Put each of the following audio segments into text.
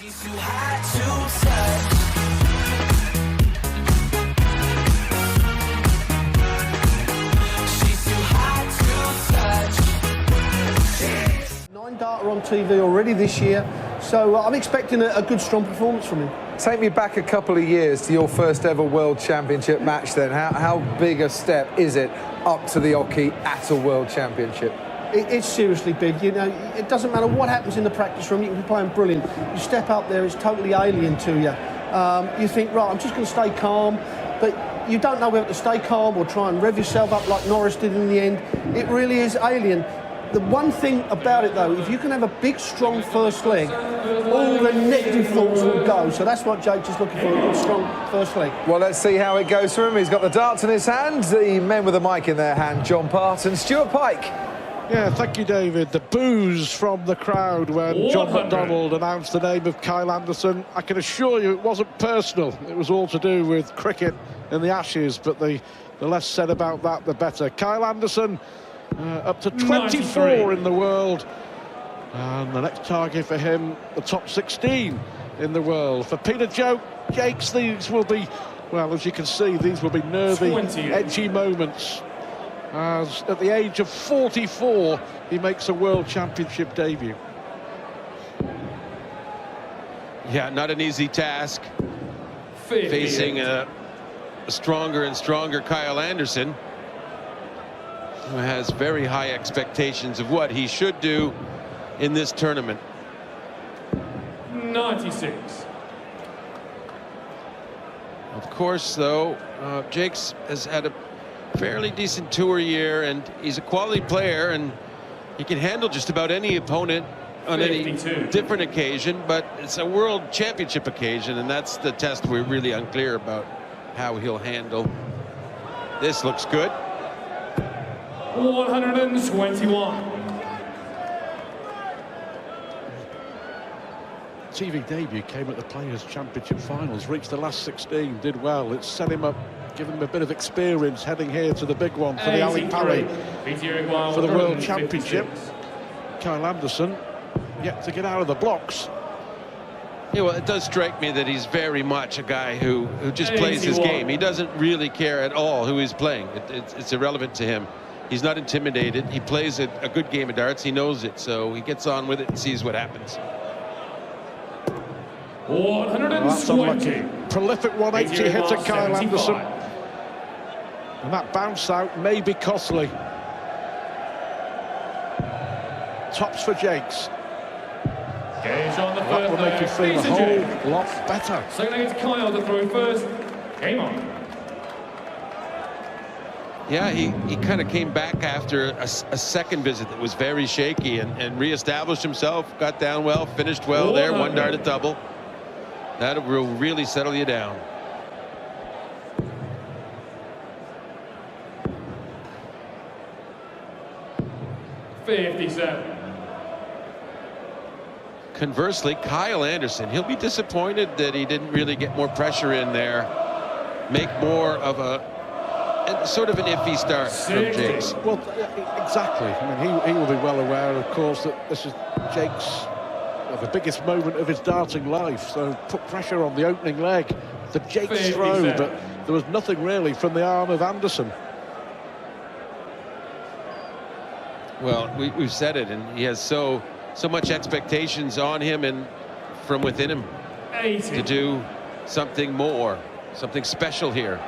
Data on TV already this year, so I'm expecting a good, strong performance from him. Take me back a couple of years to your first ever World Championship match then. How big a step is it up to the Oki at a World Championship? It's seriously big. You know, it doesn't matter what happens in the practice room, you can be playing brilliant. You step up there, it's totally alien to you. You think, right, I'm just going to stay calm, but you don't know whether to stay calm or try and rev yourself up like Norris did in the end. It really is alien. The one thing about it, though, if you can have a big, strong first leg, all the negative thoughts will go. So that's what Jacques is looking for, a good, strong first leg. Well, let's see how it goes for him. He's got the darts in his hand, the men with the mic in their hand, John Parton, Stuart Pike. Yeah, thank you, David. The boos from the crowd when John McDonald announced the name of Kyle Anderson. I can assure you it wasn't personal. It was all to do with cricket in the Ashes, but the less said about that, the better. Kyle Anderson, up to 24 93 in the world, and the next target for him, the top 16 in the world. For Peter Jacques, these will be, well, as you can see, these will be nervy, edgy moments, as at the age of 44 he makes a World Championship debut. Yeah, not an easy task, facing a stronger and stronger Kyle Anderson, who has very high expectations of what he should do in this tournament. 96. Of course, though, Jacques has had a fairly decent tour year, and he's a quality player, and he can handle just about any opponent on 52. Any different occasion, but it's a World Championship occasion, and that's the test we're really unclear about how he'll handle. This looks good. 121. TV debut came at the Players' Championship Finals, reached the last 16, did well. It set him up, given him a bit of experience heading here to the big one for the Ali Pali for the World Championship. Kyle Anderson yet to get out of the blocks. Yeah, well, it does strike me that he's very much a guy who just plays his game. He doesn't really care at all who he's playing. It's irrelevant to him. He's not intimidated. He plays a good game of darts. He knows it, so he gets on with it and sees what happens. 120. Prolific 180 hitter Kyle Anderson. And that bounce out may be costly. Tops for Jacques. Gauge on the That first. will make you feel a whole lot better. Second against Kyle to throw first. Game on. Yeah, he kind of came back after a second visit that was very shaky and re-established himself, got down well, finished well there, one dart at double. That will really settle you down. .57. Conversely, Kyle Anderson, he'll be disappointed that he didn't really get more pressure in there, make more of a sort of an iffy start from Jacques. Well, exactly. I mean, he will be well aware, of course, that this is Jacques, the biggest moment of his darting life. So put pressure on the opening leg, the Jacques throw, but there was nothing really from the arm of Anderson. Well, we've said it, and he has so much expectations on him and from within him 80. to do something more, something special here.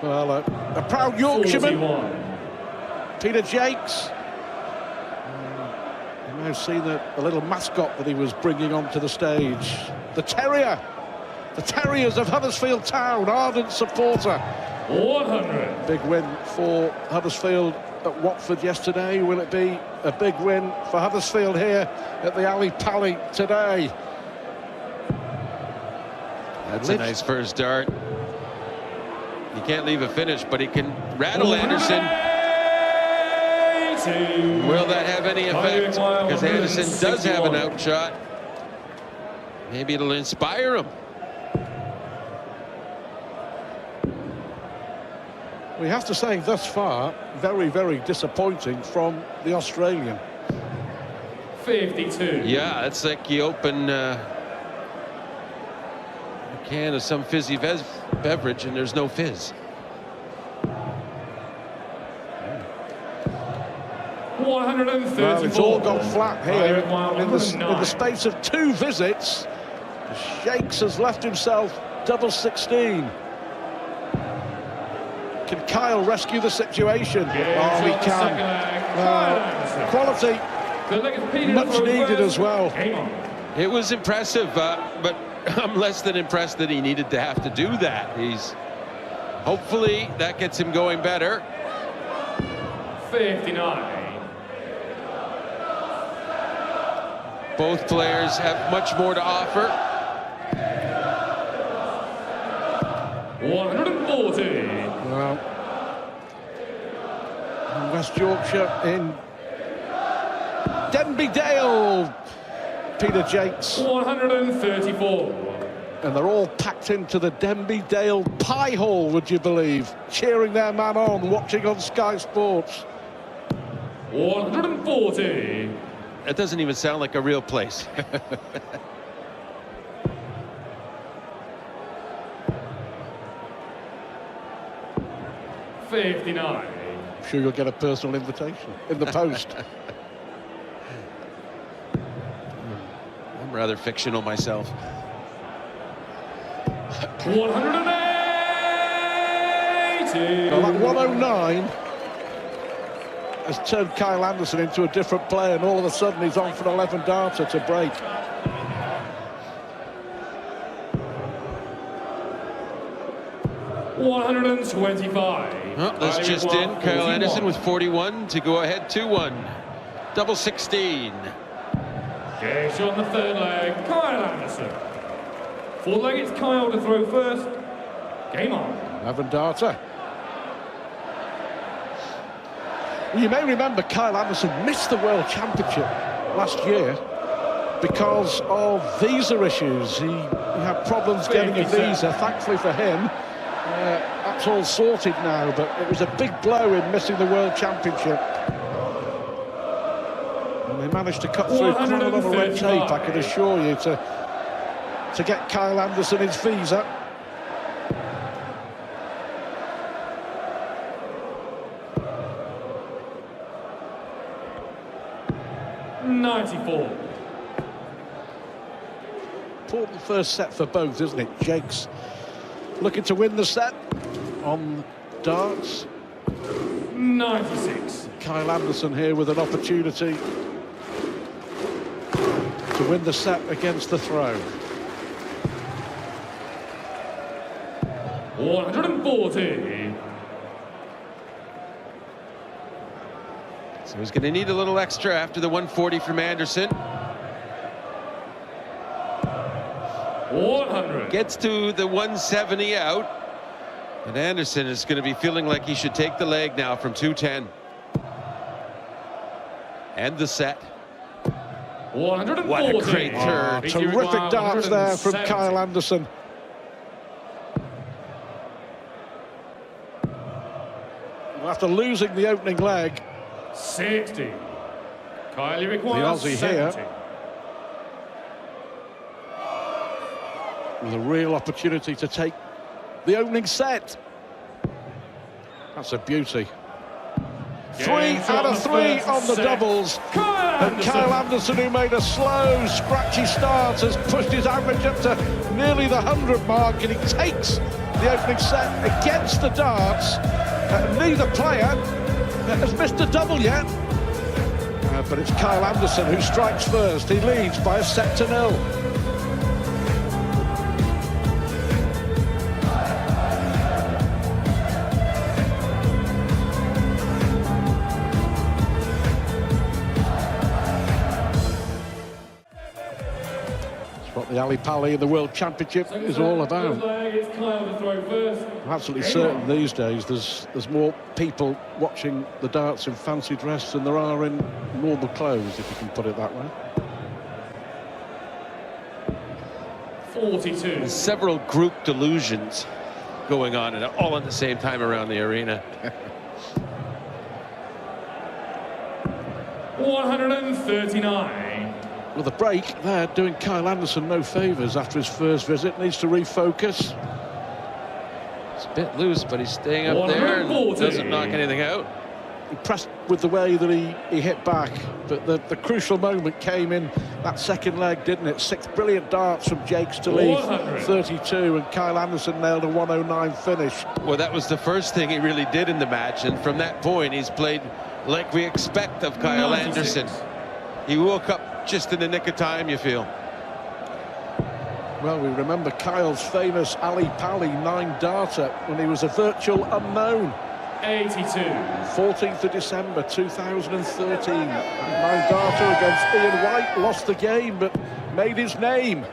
Well, a proud Yorkshireman, 41. Peter Jacques. You may have seen the little mascot that he was bringing onto the stage. The Terrier. The Terriers of Huddersfield Town, ardent supporter. 100. Big win for Huddersfield at Watford yesterday. Will it be a big win for Huddersfield here at the Ali Pali today? That's a nice first dart. He can't leave a finish, but he can rattle Anderson. Will that have any effect? Because Anderson does have an out shot. Maybe it'll inspire him. We have to say, thus far, very, very disappointing from the Australian. 52. Yeah, it's like you open a can of some fizzy beverage and there's no fizz. 134. Well, it's all gone flat here in the 109. space of 2 visits. Jacques has left himself double 16. Can Kyle rescue the situation? Oh, he can. Quality, much needed as well. It was impressive, but I'm less than impressed that he needed to have to do that. Hopefully that gets him going better. 59. Both players have much more to offer. 140. Well, in West Yorkshire, in Denby Dale, Peter Jacques. 134. And they're all packed into the Denby Dale Pie Hall, would you believe? Cheering their man on, watching on Sky Sports. 140. That doesn't even sound like a real place. 59. I'm sure you'll get a personal invitation in the post. I'm rather fictional myself. 180. Well, that 109 has turned Kyle Anderson into a different player, and all of a sudden he's on for an 11 darter to break. Oh, that's just in. Kyle Anderson with 41 to go ahead 2-1. Double 16. Gage on the third leg, Kyle Anderson. Fourth leg, it's Kyle to throw first. Game on. 11 darter. You may remember Kyle Anderson missed the World Championship last year because of visa issues. He had problems getting a visa. Thankfully for him, that's all sorted now, but it was a big blow in missing the World Championship. And they managed to cut through quite a lot of red tape, I can assure you, to get Kyle Anderson his visa. .94. Important first set for both, isn't it? Jacques looking to win the set on darts. 96. Kyle Anderson here with an opportunity to win the set against the throw. 140. So he's going to need a little extra after the 140 from Anderson. 100. Gets to the 170 out. And Anderson is going to be feeling like he should take the leg now from 210. And the set. 140. What a great turn. Terrific darts there from Kyle Anderson. After losing the opening leg, 60. Kylie requires the Aussie 70. here with a real opportunity to take the opening set. That's a beauty. 3 out of 3 on the doubles. And Kyle Anderson, who made a slow, scratchy start, has pushed his average up to nearly the 100 mark, and he takes the opening set against the darts. Neither player has missed a double yet. But it's Kyle Anderson who strikes first. He leads by a set to 0. What the Ali Pali in the World Championship is all about. I'm absolutely certain these days there's more people watching the darts in fancy dress than there are in normal clothes, if you can put it that way. 42. Several group delusions going on, and all at the same time around the arena. 139. Well, the break there doing Kyle Anderson no favours after his first visit. Needs to refocus. It's a bit loose, but he's staying up there and doesn't knock anything out. Impressed with the way that he hit back, but the crucial moment came in that second leg, didn't it? 6 brilliant darts from Jacques to leave 32, and Kyle Anderson nailed a 109 finish. Well, that was the first thing he really did in the match, and from that point he's played like we expect of Kyle 96. Anderson. He woke up just in the nick of time, you feel. Well, we remember Kyle's famous Ali Pali 9-darter when he was a virtual unknown. 82. 14th of December 2013. 9-darter against Ian White, lost the game but made his name.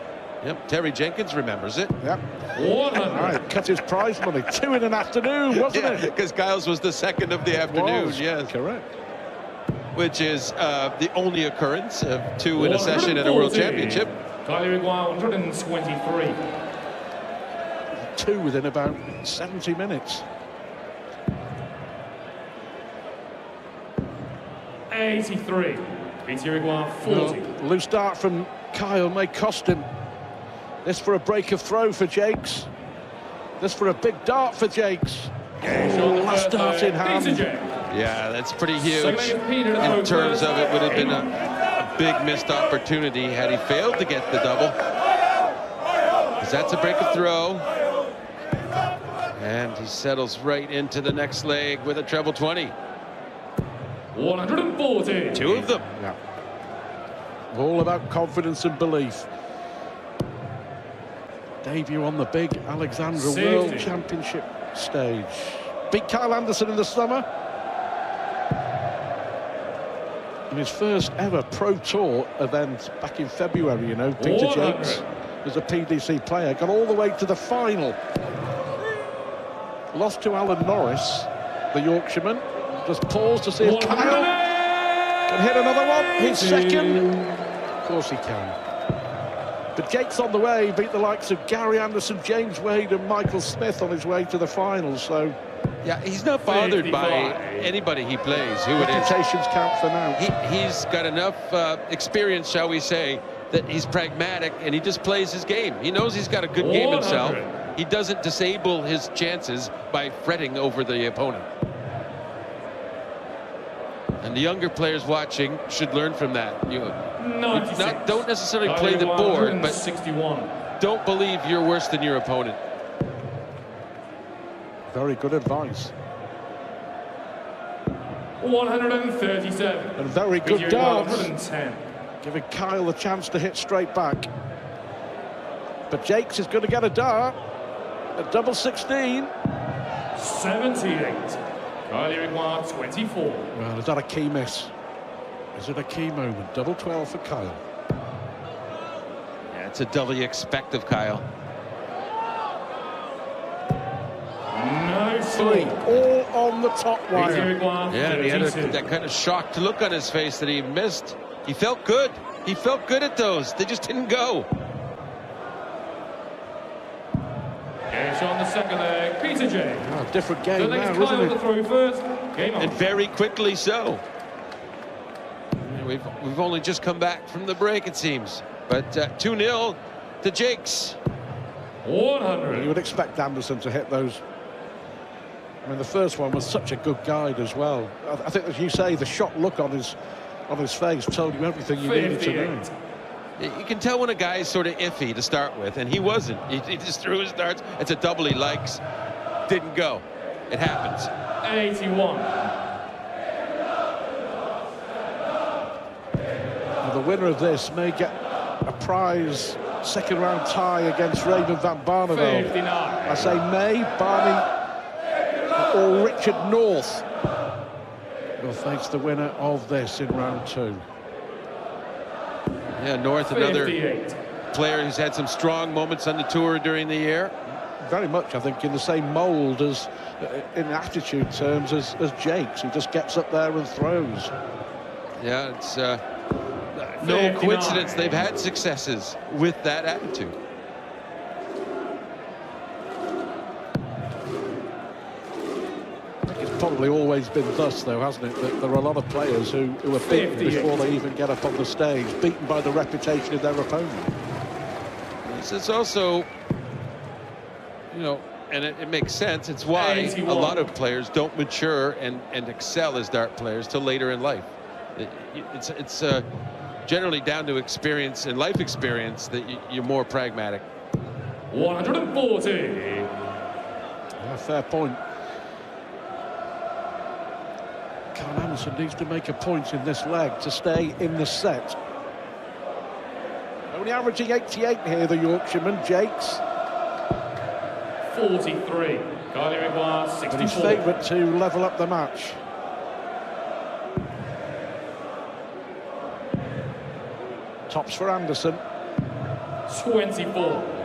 Yep, Terry Jenkins remembers it. Yep. 100. Right, cut his prize money. 2 in an afternoon, wasn't it? Because Kyle's was the second of the afternoon, Was, yes. correct. Which is the only occurrence of 2 in a session at a World 140. Championship. Kylie Reguire, 123. 2 within about 70 minutes. 83. Peter Reguire, 40. Well, loose dart from Kyle may cost him. This for a break of throw for Jacques. This for a big dart for Jacques. Last dart in hand. Peter Jacques. Yeah, that's pretty huge. Peter In terms of it, would have been a big missed opportunity had he failed to get the double. Because that's a break of throw. And he settles right into the next leg with a treble 20. 140. 2 of them. Yeah. All about confidence and belief. Debut on the big Alexandra 60. World Championship stage. Beat Kyle Anderson in the summer. In his first ever Pro Tour event back in February, you know, Peter 100. Jacques was a PDC player, got all the way to the final. Lost to Alan Norris, the Yorkshireman. Just paused to see if Kyle can hit another one. His second. Of course he can. But Jacques on the way, beat the likes of Gary Anderson, James Wade and Michael Smith on his way to the finals. So Yeah, he's not bothered by 55. anybody he plays, who it is. reputations count for now. He's got enough experience, shall we say, that he's pragmatic and he just plays his game. He knows he's got a good game himself. 100. He doesn't disable his chances by fretting over the opponent. And the younger players watching should learn from that. You 96. don't necessarily Kylie play the Reguire, board, but 161. don't believe you're worse than your opponent. Very good advice. 137. And very Peter good Reguire, darts, 110. giving Kyle the chance to hit straight back. But Jacques is going to get a dart at double 16. 78. Kylie Reguire, 24. Well, is that a key miss? Is it a key moment? Double 12 for Kyle. Yeah, it's a double you expect of Kyle. No 3, all on the top Peter wire. Reguire, Yeah, and he had 32. that kind of shocked look on his face that he missed. He felt good. He felt good at those. They just didn't go. Cash on the second leg. Peter Jacques. Oh, different The game next now, Kyle isn't to it? throw first. Game on. And very quickly so. Yeah, we've only just come back from the break, it seems. But 2-0 to Jacques. 100. You would expect Anderson to hit those. I mean, the first one was such a good guide as well. I think, as you say, the shocked look on his face told you everything you needed to know. 58. You can tell when a guy's sort of iffy to start with, and he wasn't. He just threw his darts. It's a double he likes. Didn't go. It happens. 81. Now, the winner of this may get a prize second round tie against Raymond van Barneveld. 59. I say may, Barney or Richard North will face the winner of this in round 2. Yeah, North, another 58. player who's had some strong moments on the tour during the year. Very much, I think, in the same mould as, in attitude terms, as Jacques. He just gets up there and throws. Yeah, it's no 59. coincidence they've had successes with that attitude. probably always been thus, though, hasn't it? That there are a lot of players who are beaten before they even get up on the stage, beaten by the reputation of their opponent. It's also, you know, and it makes sense. It's why a lot of players don't mature and excel as dart players till later in life. It's generally down to experience and life experience that you're more pragmatic. 140. Yeah, fair point. Kyle Anderson needs to make a point in this leg to stay in the set. Only averaging 88 here, the Yorkshireman, Jacques. 43. Kylie requires 64. And he's favourite to level up the match. Tops for Anderson. 24.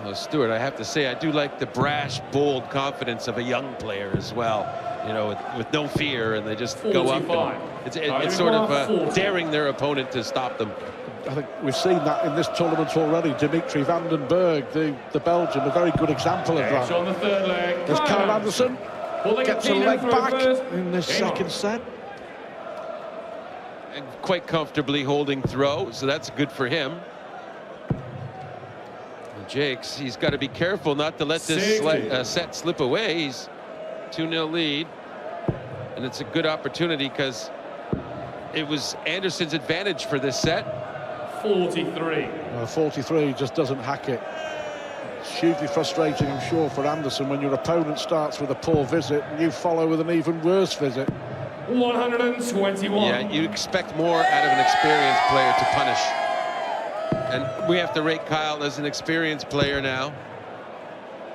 Well, Stuart, I have to say, I do like the brash, bold confidence of a young player as well. You know, with no fear, and they just 45. go up. And it's sort of daring their opponent to stop them. I think we've seen that in this tournament already. Dimitri van den Berg, the Belgian, a very good example of that. On the third leg. There's Kyle Anderson. Gets a leg back in this second set. And quite comfortably holding throw, so that's good for him. And Jacques, he's got to be careful not to let this set slip away. He's 2-0 lead, and it's a good opportunity because it was Anderson's advantage for this set. 43. 43 just doesn't hack it. It's hugely frustrating, I'm sure, for Anderson when your opponent starts with a poor visit and you follow with an even worse visit. 121. Yeah, you expect more out of an experienced player to punish. And we have to rate Kyle as an experienced player now.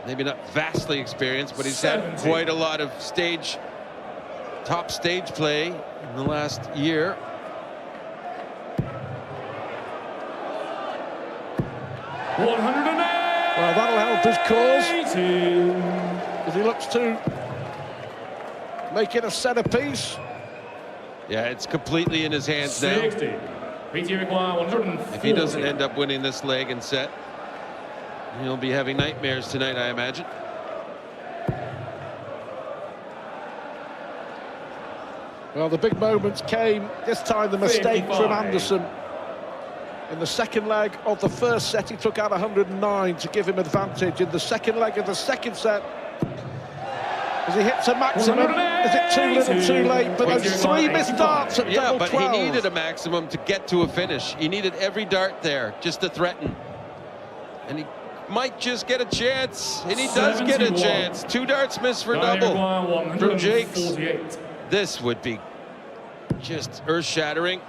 Maybe not vastly experienced, but he's had quite a lot of top stage play in the last year. Well, that'll help his cause. As he looks to make it a centerpiece. Yeah, it's completely in his hands 60. now. PT require 140. If he doesn't end up winning this leg and set, he'll be having nightmares tonight, I imagine. Well, the big moments came. This time the mistake 55. from Anderson. In the second leg of the first set, he took out 109 to give him advantage. In the second leg of the second set, as he hits a maximum, is it too little, too late? But those 3 missed darts at double 12. But he needed a maximum to get to a finish. He needed every dart there just to threaten. And he might just get a chance, and he does get a chance. 2 darts missed for double from Jacques. This would be just earth-shattering.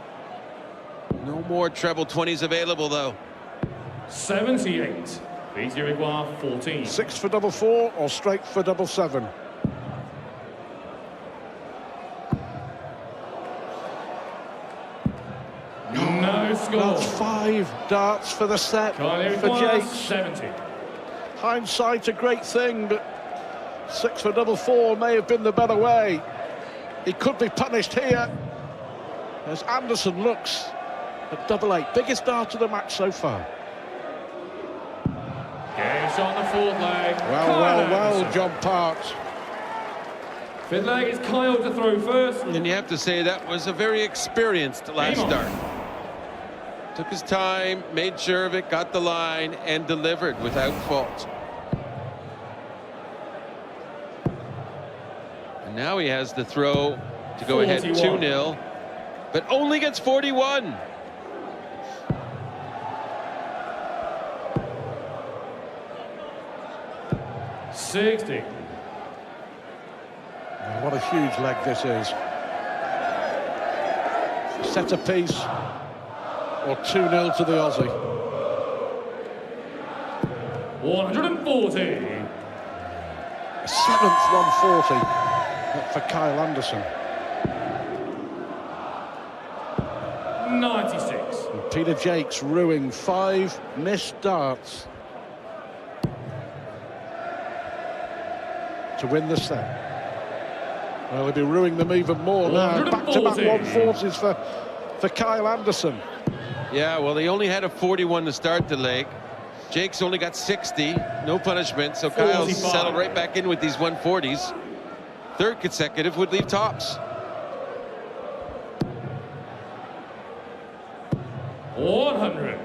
No more treble 20s available, though. 78. PT require 14. 6 for double 4 or straight for double 7. No score. That's 5 darts for the set for Jacques. 70. Hindsight's a great thing, but 6 for double 4 may have been the better way. He could be punished here as Anderson looks at double 8. Biggest dart of the match so far. Games on the fourth leg. Well, John Parks. Fifth leg is Kyle to throw first. And you have to say that was a very experienced last start. Took his time, made sure of it, got the line, and delivered without fault. And now he has the throw to go ahead 2-0, but only gets 41. What a huge leg this is. Set a piece or 2-0 to the Aussie. 140. 7th 140 for Kyle Anderson. 96. And Peter Jacques ruining 5 missed darts to win the set. Well, he'll be ruining them even more now. Back-to-back 140s for Kyle Anderson. Yeah, well, he only had a 41 to start the leg. Jake's only got 60, no punishment, so Kyle's 45. settled right back in with these 140s. Third consecutive would leave tops. 100.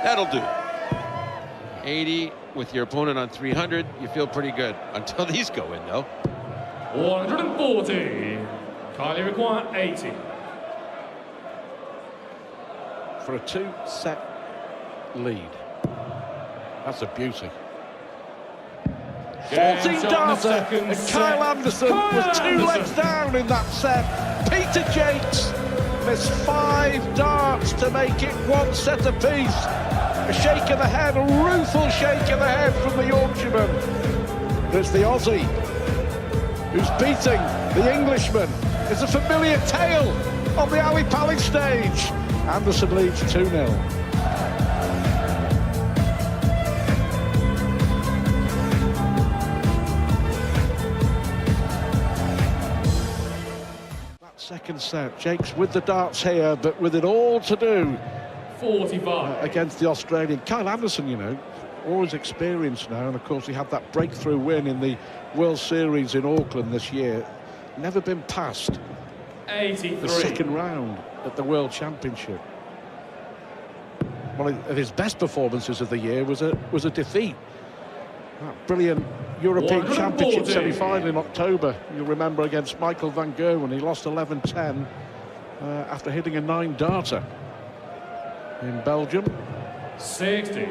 That'll do. 80 with your opponent on 300, you feel pretty good until these go in, though. 140. Kylie require 80. For a 2-set lead. That's a beauty. 14 darter, and Kyle Anderson was 2 legs down in that set. Peter Jacques missed 5 darts to make it 1 set apiece. A shake of the head, a rueful shake of the head from the Yorkshireman. But it's the Aussie who's beating the Englishman. It's a familiar tale on the Ali Pali stage. Anderson leads 2-0. Second set, Jacques with the darts here, but with it all to do 45 against the Australian. Kyle Anderson, you know, always experienced now, and of course he had that breakthrough win in the World Series in Auckland this year. Never been past 83. the second round at the World Championship. One of his best performances of the year was a defeat. That brilliant European 140. Championship semi-final in October, you'll remember, against Michael van Gerwen. He lost 11-10 after hitting a 9-darter in Belgium. 60.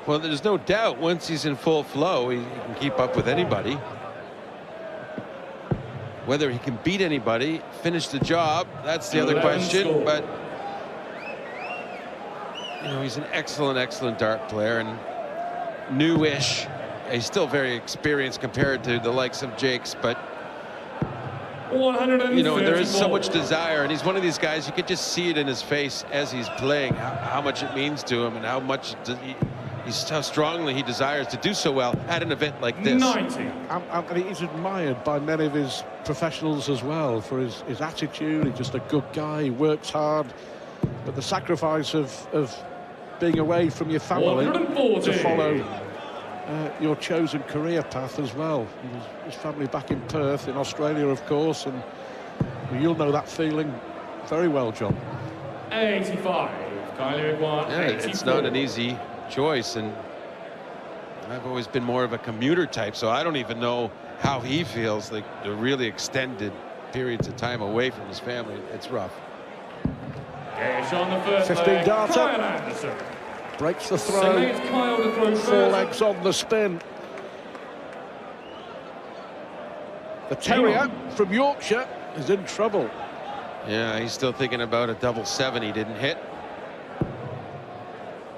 Well, there's no doubt once he's in full flow, he can keep up with anybody. Whether he can beat anybody, finish the job, that's the other question. Score. But you know, he's an excellent dart player, and newish. He's still very experienced compared to the likes of Jacques, but 134. you know, there is so much desire, and he's one of these guys, you could just see it in his face as he's playing, how much it means to him, and how much how strongly he desires to do so well at an event like this. 90. And he's admired by many of his professionals as well for his attitude. He's just a good guy, he works hard, but the sacrifice of being away from your family 140. to follow your chosen career path as well. His family back in Perth in Australia, of course, and you'll know that feeling very well, John. 85. Kylie require 84. It's not an easy choice, and I've always been more of a commuter type, so I don't even know how he feels, like the really extended periods of time away from his family. It's rough. Gash on the first 15 leg. darter. Kyle Anderson. Breaks the So throw. it's Kyle to throw 4 first. legs on the spin. The Terrier from Yorkshire is in trouble. Yeah, he's still thinking about a double 7 he didn't hit.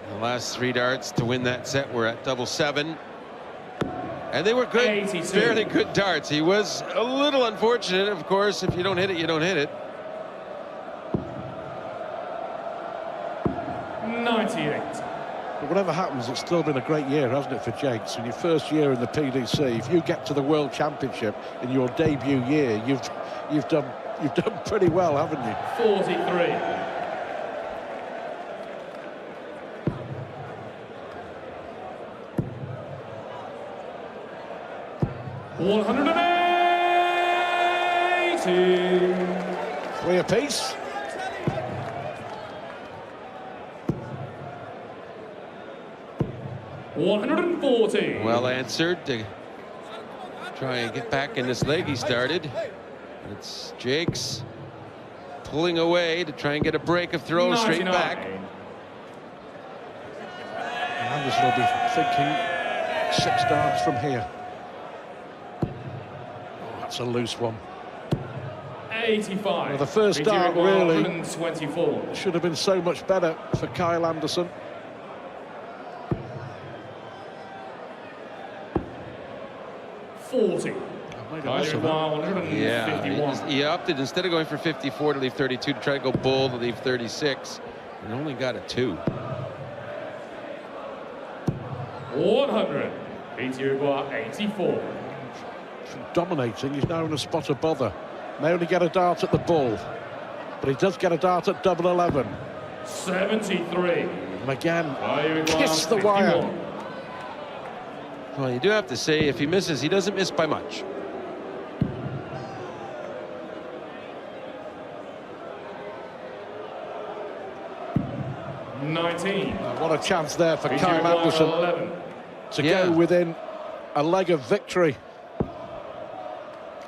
The last 3 darts to win that set were at double 7. And they were good, 82. fairly good darts. He was a little unfortunate, of course. If you don't hit it, you don't hit it. 98. But whatever happens, it's still been a great year, hasn't it, for Jacques? In your first year in the PDC, if you get to the World Championship in your debut year, you've done pretty well, haven't you? 43. $180. 3 apiece. $140. Well answered to try and get back in this leg he started. It's Jacques pulling away to try and get a break of throw straight 99. back. Anderson will be thinking 6 darts from here. Oh, that's a loose one. 85. Well, the first Peter dart Require really 124. should have been so much better for Kyle Anderson. $40. Kylie require 151. Yeah, he opted, instead of going for 54 to leave 32, to try to go bull to leave 36, and only got a 2. 100. Peter require 84. Dominating, he's now in a spot of bother. May only get a dart at the bull, but he does get a dart at double 11. 73. And again, Kiss kiss the wire. Well, you do have to say, if he misses, he doesn't miss by much. What a chance there for Kyle Anderson 11. to go within a leg of victory.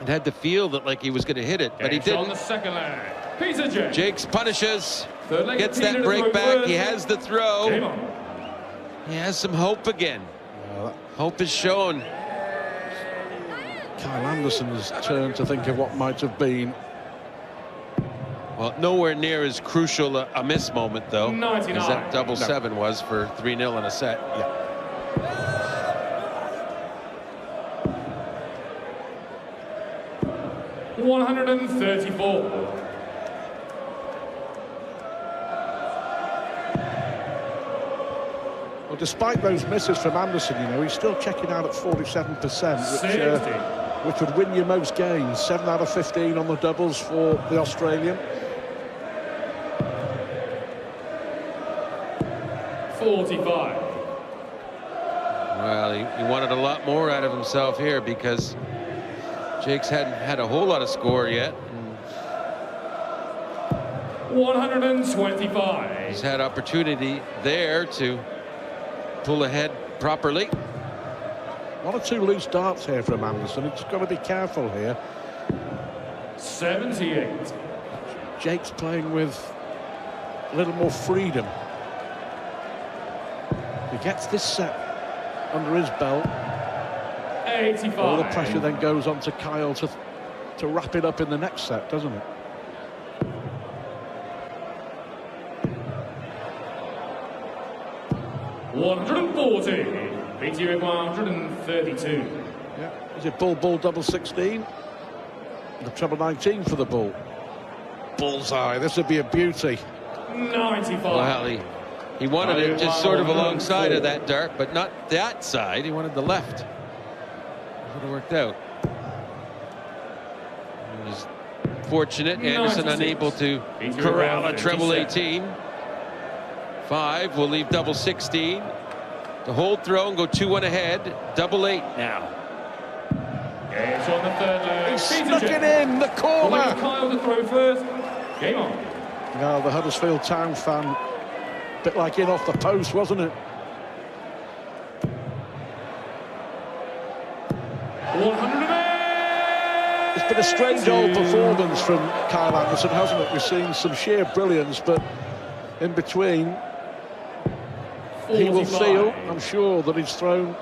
It had to feel that like he was going to hit it, but he didn't. On the second leg. Peter Jacques. Jakes punishes, Third leg, gets Peter that to break throw back. first. He has the throw. Game on. He has some hope again. Hope is shown. Kyle Anderson's turn to think of what might have been. Well, nowhere near as crucial a miss moment, though, 99. as that double 7 was for 3-0 in a set. Yeah. $134. Well, despite those misses from Anderson, you know, he's still checking out at 47%, which would win you most games. 7 out of 15 on the doubles for the Australian. 45. Well, he wanted a lot more out of himself here because Jakes hadn't had a whole lot of score yet. 125. He's had opportunity there to pull ahead properly. 1 or 2 loose darts here from Anderson. He's got to be careful here. 78. Jake's playing with a little more freedom. He gets this set under his belt. 85. All the pressure then goes on to Kyle to wrap it up in the next set, doesn't it? $140. Beats you at 132. Yeah. Is it bull, double 16? The treble 19 for the bull. Bullseye. This would be a beauty. 95. Well, he wanted it just sort of alongside of that dart, but not that side. He wanted the left. It would have worked out. He was fortunate. Anderson 96. unable to corral a treble 18. 5 will leave double 16. To hold throw and go 2-1 ahead. Double 8 now. It's on the third leg. He snuck it in the corner. Kyle to throw first. Game on. No, the Huddersfield Town fan, bit like in off the post, wasn't it? 108. It's been a strange old performance from Kyle Anderson, hasn't it? We've seen some sheer brilliance, but in between, he will 45. feel, I'm sure, that he's thrown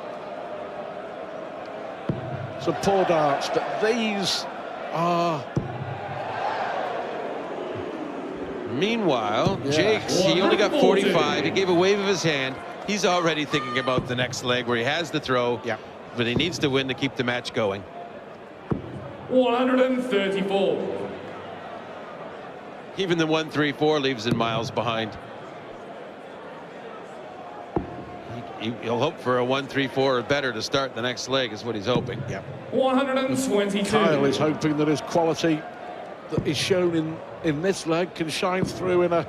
some poor darts, but these are... Meanwhile, Jakes, he only got 45. He gave a wave of his hand. He's already thinking about the next leg where he has the throw, but he needs to win to keep the match going. 134. Even the 1-3-4 leaves him miles behind. He'll hope for a 1-3-4 or better to start the next leg, is what he's hoping. 122. Kyle is hoping that his quality that is shown in this leg can shine through in a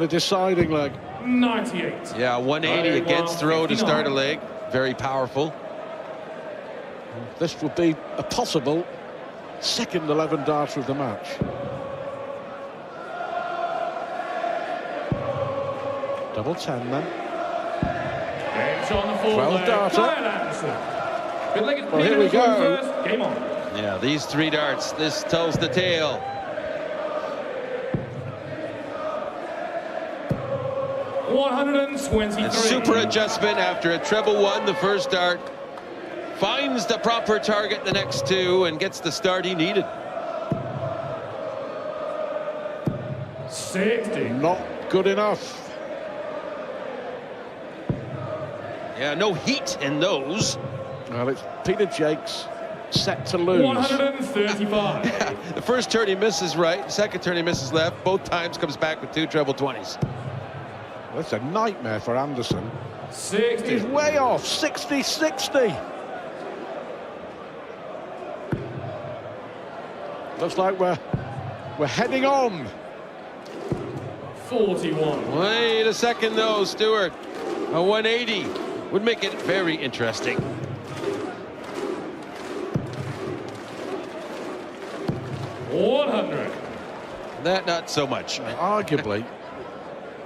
deciding leg. 98. Yeah, 180 against throw to start a leg. Very powerful. This would be a possible second 11 darter of the match. Double 10 then. It's on the fourth 12 leg. darter. Kyle Anderson. Good leg, Well, here we go. First. Game on. Yeah, these 3 darts, this tells the tale. 123. A super adjustment after a treble 1, the first dart. Finds the proper target the next 2 and gets the start he needed. 60. Not good enough. Yeah, no heat in those. Well, it's Peter Jakes set to lose. 135. The first turn he misses right, second turn he misses left. Both times comes back with 2 treble 20s. That's a nightmare for Anderson. 60. He's way off. 60-60. Looks like we're heading on. 41. Wait a second, though, Stuart. A 180 would make it very interesting. That not so much. Arguably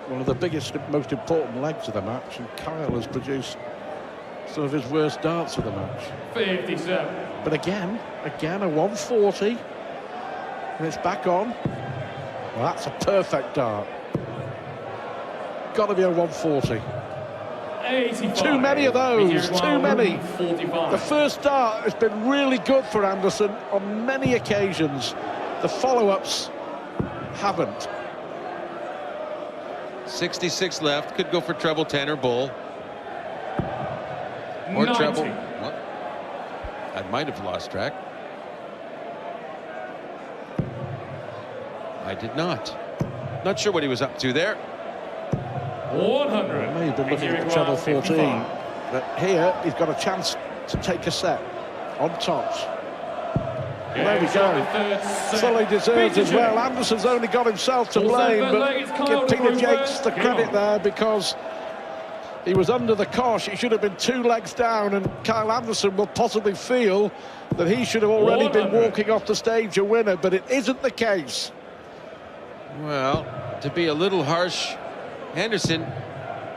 one of the biggest, most important legs of the match, and Kyle has produced some of his worst darts of the match. 57. But again, a 140, and it's back on. Well, that's a perfect dart. Got to be a 140. 85. Too many of those, too many. 45. The first dart has been really good for Anderson on many occasions. The follow-ups haven't. 66 left. Could go for treble, 10 or bull. Or 90. treble. What? I might have lost track. I did not. Not sure what he was up to there. 100. May have been looking at the treble 14, but here he's got a chance to take a set on tops. There we go. Fully deserved as well. Anderson's only got himself to blame, but give Peter Jacques the credit there because he was under the cosh. He should have been 2 legs down, and Kyle Anderson will possibly feel that he should have already been walking off the stage a winner, but it isn't the case. Well, to be a little harsh, Anderson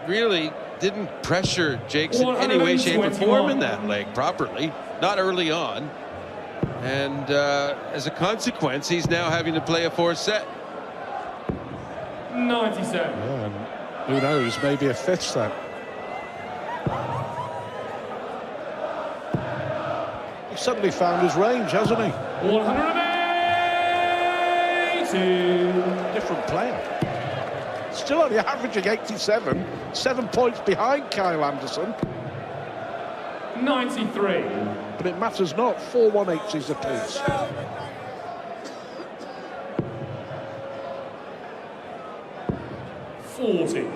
really didn't pressure Jacques in any way, shape, or form in that leg properly, not early on. And as a consequence, he's now having to play a 4th set. 97. Yeah, and who knows, maybe a 5th set. He's suddenly found his range, hasn't he? 180. Different player. Still only averaging 87, 7 points behind Kyle Anderson. 93. But it matters not, 4 180s apiece. $40.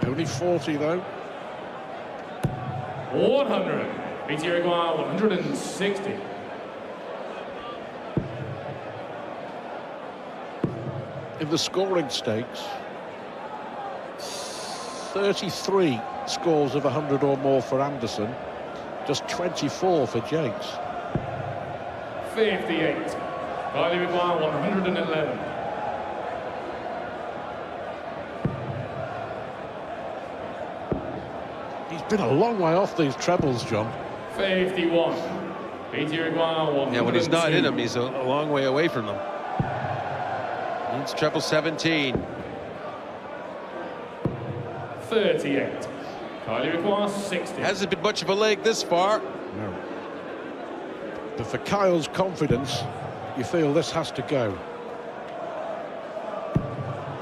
Only 40 though. 100. BT Uruguay 160. In the scoring stakes, 33 scores of 100 or more for Anderson, just 24 for Jacques. 58. Kylie Uruguay 111. He's been a long way off these trebles, John. 51. BT Uruguay 102. Yeah, when he's not in them, he's a long way away from them. Needs treble 17. 38. Kylie Uruguay 60. Hasn't been much of a leg this far. No. But for Kyle's confidence, you feel this has to go.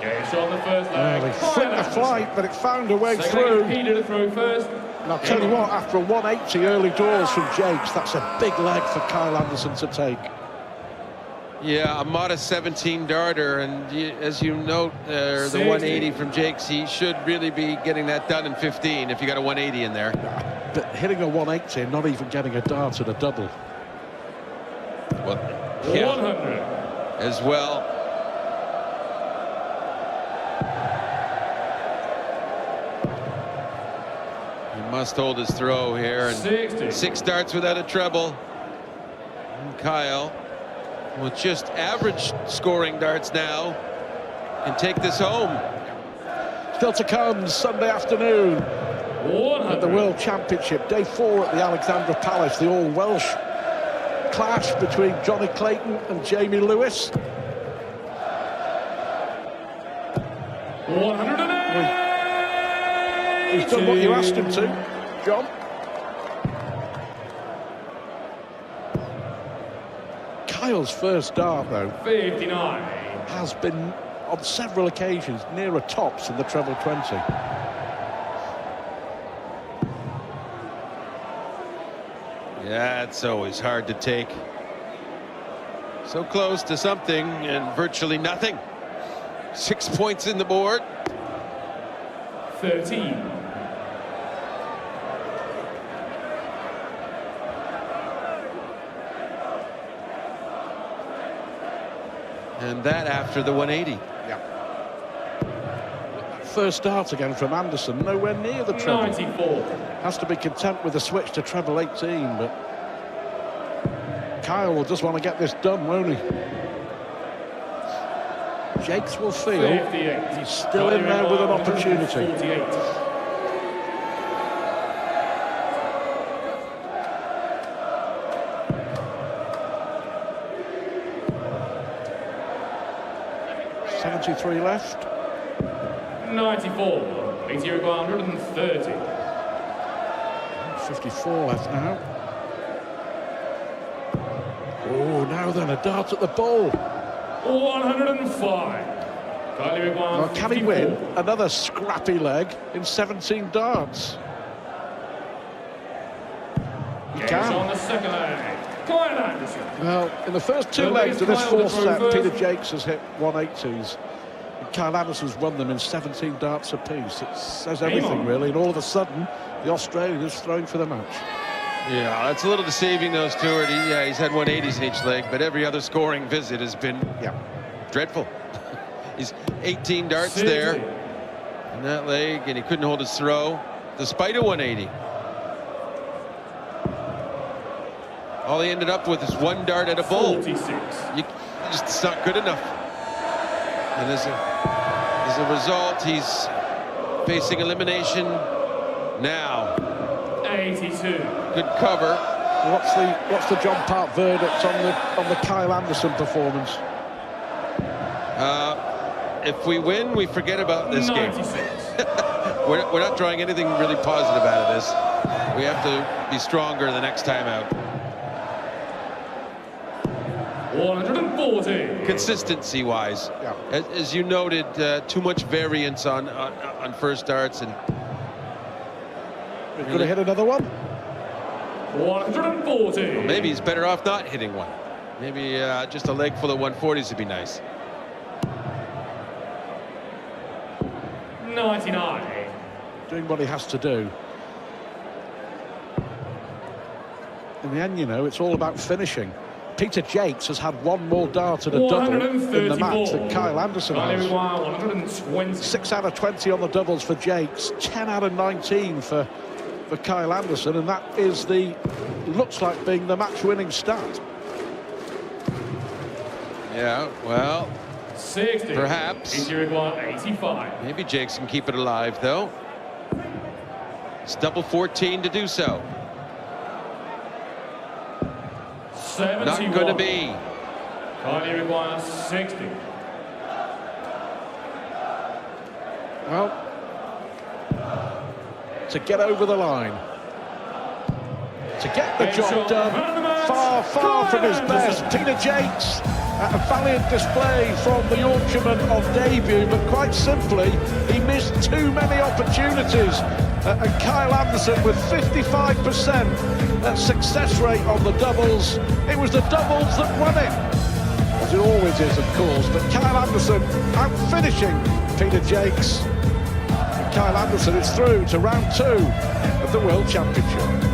Gage on the first leg. Well, he flicked the flight, but it found a way Second through. leg, Peter to throw first. And I'll tell you what, after a 180 early doors from Jacques, that's a big leg for Kyle Anderson to take. Yeah, a modest 17 darter, and as you note there, the 180 from Jacques, he should really be getting that done in 15 if you got a 180 in there. But hitting a 180 and not even getting a dart at a double. Well, yeah, 100. as well. He must hold his throw here, and 60. 6 darts without a treble. And Kyle, with just average scoring darts now, can take this home. Still to come Sunday afternoon 100. at the World Championship, day 4 at the Alexandra Palace, the all-Welsh clash between Johnny Clayton and Jamie Lewis. 180. He's done what you asked him to, John. Kyle's first dart, though, 59. has been on several occasions nearer tops in the treble 20. Yeah, it's always hard to take. So close to something and virtually nothing. 6 points in the board. 13. And that after the 180. First start again from Anderson, nowhere near the treble. 94. Has to be content with the switch to treble 18, but Kyle will just want to get this done, won't he? Jacques will feel 58. he's still in there with an opportunity. 48. .73 left. 94. 80 required 130. 54 left now. Oh, now then, a dart at the ball. 105. Kylie required Well, can he 54. win another scrappy leg in 17 darts? He Games can. on the second leg. Kyle Anderson. Well, in the first two The legs of this latest Kyle fourth to set, throw Peter first. Jacques has hit 180s. And Kyle Anderson's won them in 17 darts apiece. It says everything, really. And all of a sudden, the Australian is throwing for the match. Yeah, that's a little deceiving, though, Stuart. He's had 180s in each leg, but every other scoring visit has been dreadful. He's 18 darts there in that leg, and he couldn't hold his throw despite a 180. All he ended up with is one dart at a bowl. 46. Just, it's not good enough. And as a result, he's facing elimination now. 82. Good cover. What's the John Park verdict on the Kyle Anderson performance? If we win, we forget about this 96. game. We're not drawing anything really positive out of this. We have to be stronger the next time out. 140. Consistency-wise, as you noted, too much variance on first darts, and We're going to hit another one. 140. maybe he's better off not hitting one. Maybe just a leg full of 140s would be nice. 99. Doing what he has to do. In the end, you know, it's all about finishing. Peter Jacques has had one more dart at a double in the match than Kyle Anderson has. 120. 6 out of 20 on the doubles for Jacques, 10 out of 19 for Kyle Anderson, and that is looks like being the match-winning start. Yeah, well, 60. perhaps. 85. Maybe Jacques can keep it alive, though. It's double 14 to do so. 71. Not going to be. Kylie requires 60. Well, to get over the line, to get the job done, far from his best. Peter Jacques, a valiant display from the Yorkshireman on debut, but quite simply, he missed too many opportunities. And Kyle Anderson with 55% success rate on the doubles. It was the doubles that won it, as it always is, of course. But Kyle Anderson out finishing Peter Jacques. Kyle Anderson is through to round 2 of the World Championship.